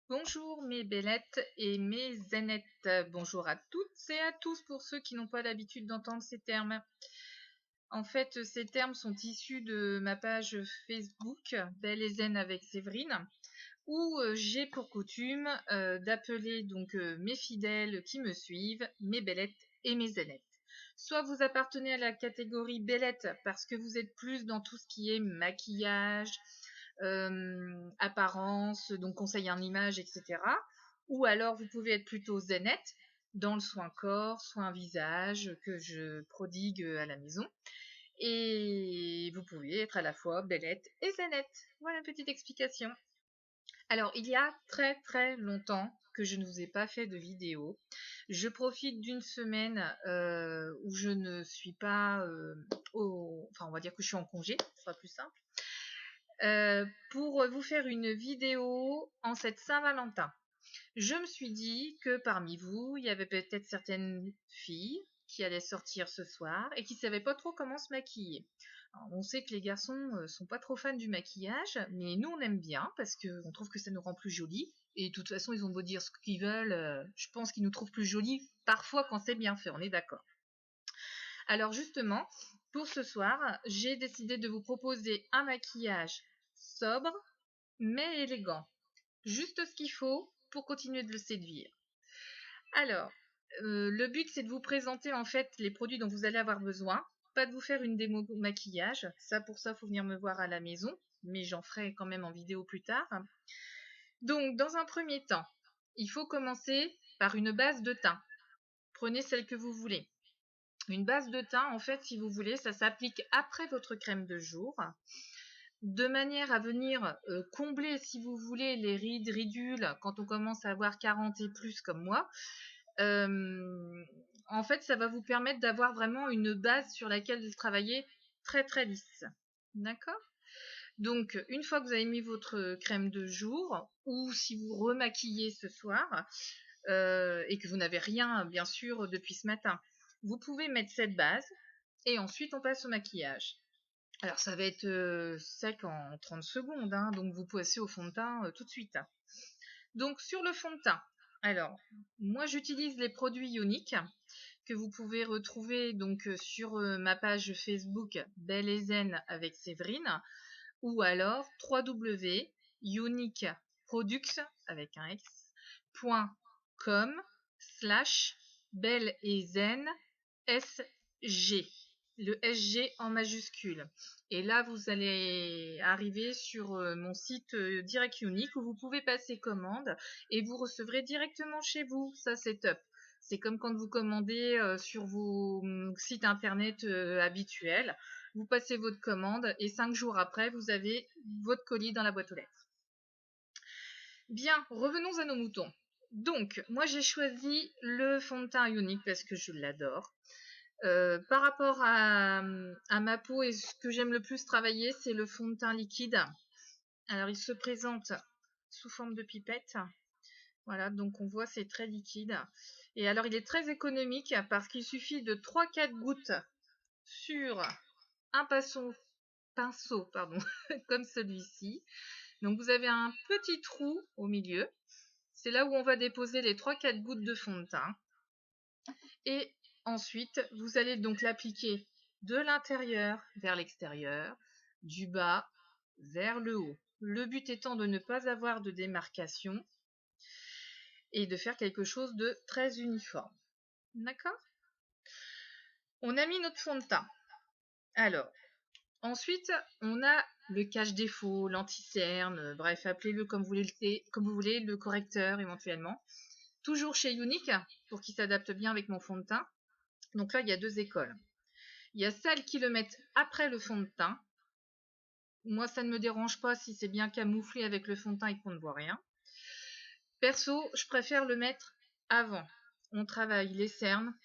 Bonjour mes bellettes et mes zénettes. Bonjour à toutes et à tous pour ceux qui n'ont pas l'habitude d'entendre ces termes. En fait, ces termes sont issus de ma page Facebook Belle et Zen avec Séverine, où j'ai pour coutume d'appeler donc mes fidèles qui me suivent mes bellettes et mes zénettes. Soit vous appartenez à la catégorie bellettes parce que vous êtes plus dans tout ce qui est maquillage, apparence, donc conseil en image, etc. Ou alors vous pouvez être plutôt zénette dans le soin corps, soin visage que je prodigue à la maison. Et vous pouvez être à la fois bellette et zénette. Voilà une petite explication. Alors, il y a très très longtemps que je ne vous ai pas fait de vidéo. Je profite d'une semaine où je ne suis pas enfin, on va dire que je suis en congé, ce sera plus simple. Pour vous faire une vidéo en cette Saint-Valentin. Je me suis dit que parmi vous, il y avait peut-être certaines filles qui allaient sortir ce soir et qui ne savaient pas trop comment se maquiller. Alors, on sait que les garçons sont pas trop fans du maquillage, mais nous on aime bien parce qu'on trouve que ça nous rend plus jolis. Et de toute façon, ils ont beau dire ce qu'ils veulent, je pense qu'ils nous trouvent plus jolis parfois quand c'est bien fait, on est d'accord. Alors justement, pour ce soir, j'ai décidé de vous proposer un maquillage sobre mais élégant. Juste ce qu'il faut pour continuer de le séduire. Alors, le but c'est de vous présenter en fait les produits dont vous allez avoir besoin, pas de vous faire une démo maquillage. Ça pour ça, faut venir me voir à la maison, mais j'en ferai quand même en vidéo plus tard. Donc, dans un premier temps, il faut commencer par une base de teint. Prenez celle que vous voulez. Une base de teint, en fait, si vous voulez, ça s'applique après votre crème de jour, de manière à venir combler, si vous voulez, les rides, ridules, quand on commence à avoir 40 et plus comme moi. En fait, ça va vous permettre d'avoir vraiment une base sur laquelle vous travaillez très très lisse. D'accord? Donc, une fois que vous avez mis votre crème de jour, ou si vous remaquillez ce soir, et que vous n'avez rien, bien sûr, depuis ce matin, vous pouvez mettre cette base, et ensuite on passe au maquillage. Alors, ça va être sec en 30 secondes, hein, donc vous passez au fond de teint tout de suite. Donc, sur le fond de teint, alors, moi j'utilise les produits Ioniq que vous pouvez retrouver donc sur ma page Facebook Belle et Zen avec Séverine, ou alors www.ioniqproducts avec un x.com/belle et zen SG, le SG en majuscule. Et là, vous allez arriver sur mon site Direct Ioniq où vous pouvez passer commande et vous recevrez directement chez vous. Ça, c'est top. C'est comme quand vous commandez sur vos sites internet habituels. Vous passez votre commande et 5 jours après, vous avez votre colis dans la boîte aux lettres. Bien, revenons à nos moutons. Donc, moi j'ai choisi le fond de teint Ioniq parce que je l'adore. Par rapport à ma peau, et ce que j'aime le plus travailler, c'est le fond de teint liquide. Alors, il se présente sous forme de pipette. Voilà, donc on voit c'est très liquide. Et alors, il est très économique parce qu'il suffit de 3-4 gouttes sur un pinceau comme celui-ci. Donc, vous avez un petit trou au milieu. C'est là où on va déposer les 3-4 gouttes de fond de teint. Et ensuite, vous allez donc l'appliquer de l'intérieur vers l'extérieur, du bas vers le haut. Le but étant de ne pas avoir de démarcation et de faire quelque chose de très uniforme. D'accord? On a mis notre fond de teint. Alors, ensuite, on a le cache-défaut, l'anti-cerne, bref, appelez-le comme vous voulez, le correcteur éventuellement. Toujours chez Ioniq, pour qu'il s'adapte bien avec mon fond de teint. Donc là, il y a 2 écoles. Il y a celles qui le mettent après le fond de teint. Moi, ça ne me dérange pas si c'est bien camouflé avec le fond de teint et qu'on ne voit rien. Perso, je préfère le mettre avant. On travaille les cernes,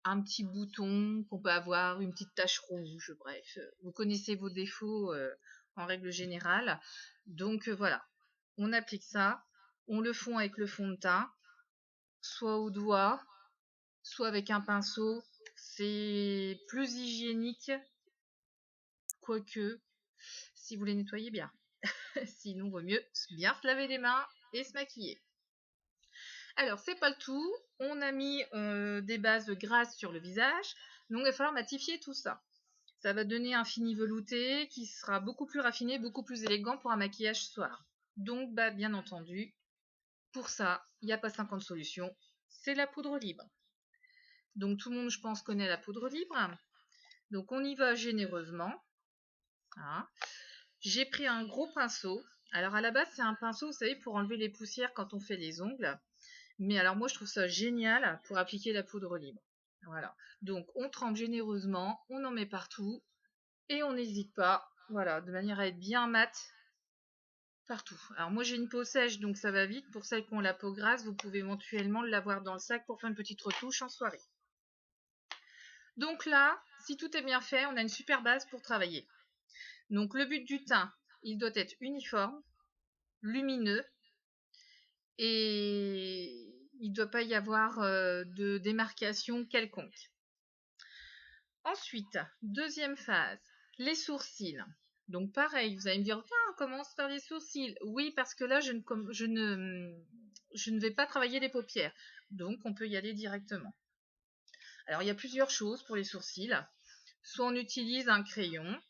un petit bouton qu'on peut avoir, une petite tache rouge, bref. Vous connaissez vos défauts en règle générale. Donc voilà, on applique ça, on le fond avec le fond de teint, soit au doigt, soit avec un pinceau. C'est plus hygiénique, quoique, si vous les nettoyez bien. Sinon, vaut mieux bien se laver les mains et se maquiller. Alors, c'est pas le tout. On a mis des bases grasses sur le visage. Donc, il va falloir matifier tout ça. Ça va donner un fini velouté qui sera beaucoup plus raffiné, beaucoup plus élégant pour un maquillage soir. Donc, bien entendu, pour ça, il n'y a pas 50 solutions. C'est la poudre libre. Donc, tout le monde, je pense, connaît la poudre libre. Donc, on y va généreusement. Hein. J'ai pris un gros pinceau. Alors, à la base, c'est un pinceau, vous savez, pour enlever les poussières quand on fait les ongles. Mais alors, moi, je trouve ça génial pour appliquer la poudre libre. Voilà. Donc, on trempe généreusement, on en met partout. Et on n'hésite pas, voilà, de manière à être bien mat partout. Alors moi j'ai une peau sèche donc ça va vite. Pour celles qui ont la peau grasse, vous pouvez éventuellement l'avoir dans le sac pour faire une petite retouche en soirée. Donc là, si tout est bien fait, on a une super base pour travailler. Donc le but du teint, il doit être uniforme, lumineux et il ne doit pas y avoir de démarcation quelconque. Ensuite, deuxième phase, les sourcils. Donc pareil, vous allez me dire, on commence par les sourcils. Oui, parce que là, je ne vais pas travailler les paupières. Donc, on peut y aller directement. Alors, il y a plusieurs choses pour les sourcils. Soit on utilise un crayon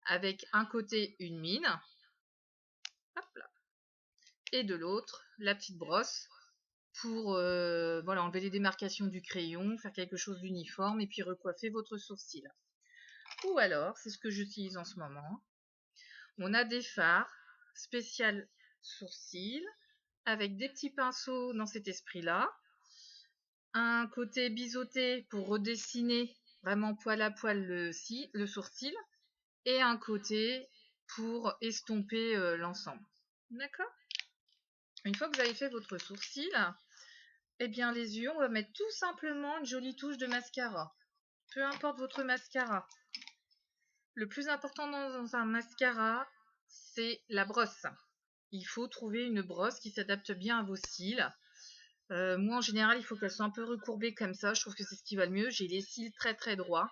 avec un côté une mine. Hop là. Et de l'autre, la petite brosse pour voilà, enlever les démarcations du crayon, faire quelque chose d'uniforme et puis recoiffer votre sourcil. Ou alors, c'est ce que j'utilise en ce moment, on a des fards spécial sourcils avec des petits pinceaux dans cet esprit-là, un côté biseauté pour redessiner vraiment poil à poil le sourcil et un côté pour estomper l'ensemble. D'accord? Une fois que vous avez fait votre sourcil, eh bien les yeux, on va mettre tout simplement une jolie touche de mascara. Peu importe votre mascara. Le plus important dans un mascara, c'est la brosse. Il faut trouver une brosse qui s'adapte bien à vos cils. Moi, en général, il faut qu'elles soient un peu recourbées comme ça. Je trouve que c'est ce qui va le mieux. J'ai les cils très très droits.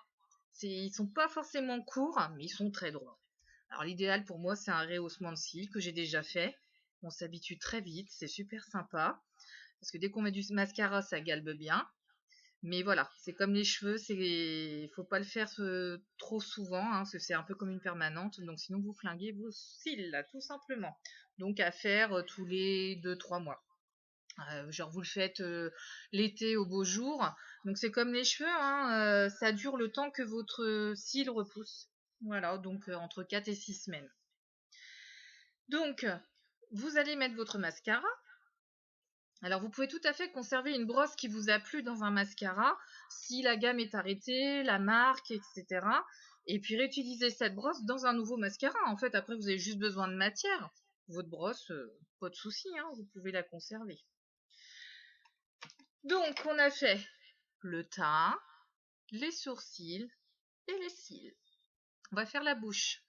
Ils sont pas forcément courts, mais ils sont très droits. Alors l'idéal pour moi, c'est un rehaussement de cils que j'ai déjà fait. On s'habitue très vite, c'est super sympa. Parce que dès qu'on met du mascara, ça galbe bien. Mais voilà, c'est comme les cheveux, faut pas le faire trop souvent, hein, parce que c'est un peu comme une permanente, donc sinon vous flinguez vos cils, là, tout simplement. Donc à faire tous les 2-3 mois. Genre vous le faites l'été au beau jour. Donc c'est comme les cheveux, hein, ça dure le temps que votre cils repousse. Voilà, donc entre 4 et 6 semaines. Donc, vous allez mettre votre mascara. Alors, vous pouvez tout à fait conserver une brosse qui vous a plu dans un mascara, si la gamme est arrêtée, la marque, etc. Et puis réutiliser cette brosse dans un nouveau mascara. En fait, après, vous avez juste besoin de matière. Votre brosse, pas de souci, hein, vous pouvez la conserver. Donc, on a fait le teint, les sourcils et les cils. On va faire la bouche.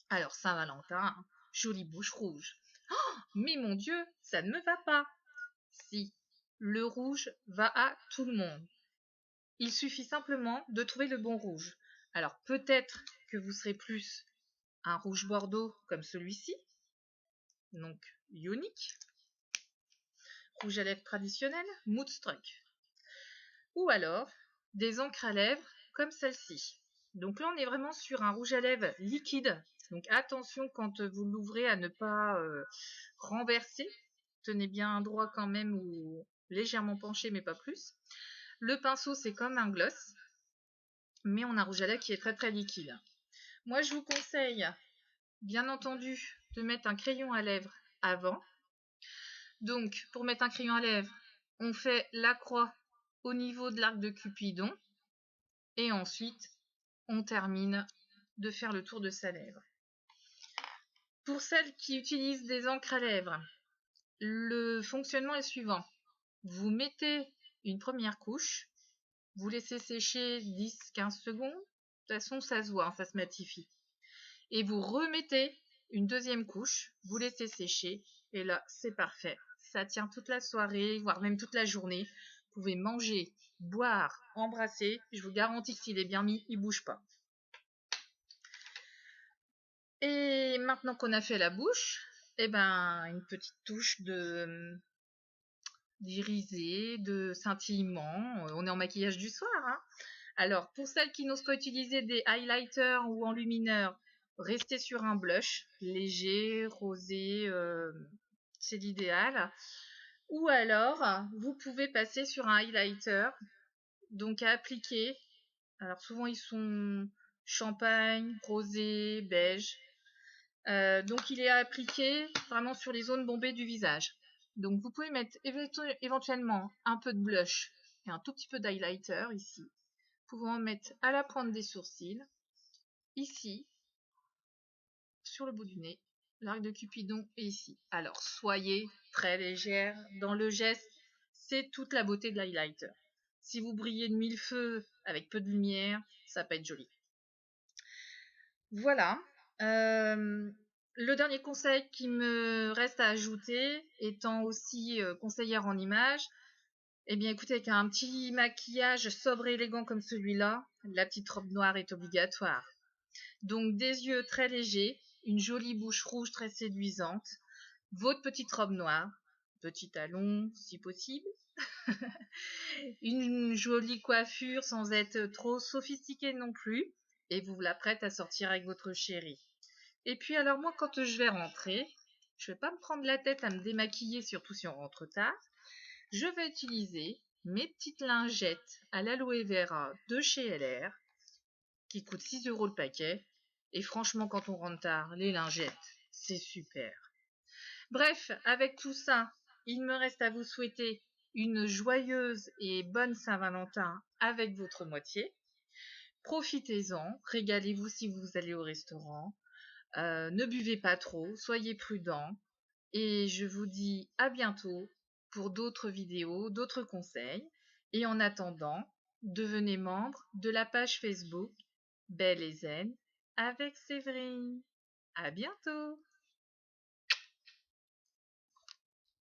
Alors, Saint-Valentin, jolie bouche rouge. Oh, mais mon Dieu, ça ne me va pas. Si, le rouge va à tout le monde. Il suffit simplement de trouver le bon rouge. Alors peut-être que vous serez plus un rouge bordeaux comme celui-ci, donc Unique, rouge à lèvres traditionnel, Moodstruck, ou alors des encres à lèvres comme celle-ci. Donc là on est vraiment sur un rouge à lèvres liquide, donc attention quand vous l'ouvrez à ne pas renverser, tenez bien droit quand même ou légèrement penché mais pas plus. Le pinceau c'est comme un gloss, mais on a un rouge à lèvres qui est très très liquide. Moi je vous conseille bien entendu de mettre un crayon à lèvres avant. Donc pour mettre un crayon à lèvres, on fait la croix au niveau de l'arc de Cupidon et ensuite on termine de faire le tour de sa lèvre. Pour celles qui utilisent des encres à lèvres, le fonctionnement est le suivant. Vous mettez une première couche, vous laissez sécher 10-15 secondes, de toute façon ça se voit, hein, ça se matifie. Et vous remettez une deuxième couche, vous laissez sécher, et là c'est parfait. Ça tient toute la soirée, voire même toute la journée. Vous pouvez manger, boire, embrasser, je vous garantis que s'il est bien mis, il ne bouge pas. Et maintenant qu'on a fait la bouche, eh ben, une petite touche d'irisé, de scintillement. On est en maquillage du soir, hein. Alors, pour celles qui n'osent pas utiliser des highlighters ou enlumineurs, restez sur un blush léger, rosé, c'est l'idéal. Ou alors, vous pouvez passer sur un highlighter, donc à appliquer. Alors souvent ils sont champagne, rosé, beige. Donc il est appliqué vraiment sur les zones bombées du visage. Donc vous pouvez mettre éventuellement un peu de blush et un tout petit peu d'highlighter ici. Vous pouvez en mettre à la pointe des sourcils, ici, sur le bout du nez, l'arc de Cupidon et ici. Alors soyez très légère dans le geste, c'est toute la beauté de l'highlighter. Si vous brillez de mille feux avec peu de lumière, ça peut être joli. Voilà. Le dernier conseil qui me reste à ajouter, étant aussi conseillère en images, eh bien écoutez, avec un petit maquillage sobre et élégant comme celui-là, la petite robe noire est obligatoire. Donc des yeux très légers, une jolie bouche rouge très séduisante, votre petite robe noire, petit talon si possible, une jolie coiffure sans être trop sophistiquée non plus, et vous la prête à sortir avec votre chéri. Et puis alors moi quand je vais rentrer, je vais pas me prendre la tête à me démaquiller, surtout si on rentre tard. Je vais utiliser mes petites lingettes à l'aloe vera de chez LR, qui coûtent 6 € le paquet. Et franchement, quand on rentre tard, les lingettes, c'est super. Bref, avec tout ça, il me reste à vous souhaiter une joyeuse et bonne Saint-Valentin avec votre moitié. Profitez-en, régalez-vous si vous allez au restaurant. Ne buvez pas trop, soyez prudents. Et je vous dis à bientôt pour d'autres vidéos, d'autres conseils. Et en attendant, devenez membre de la page Facebook Belle et Zen avec Séverine. À bientôt!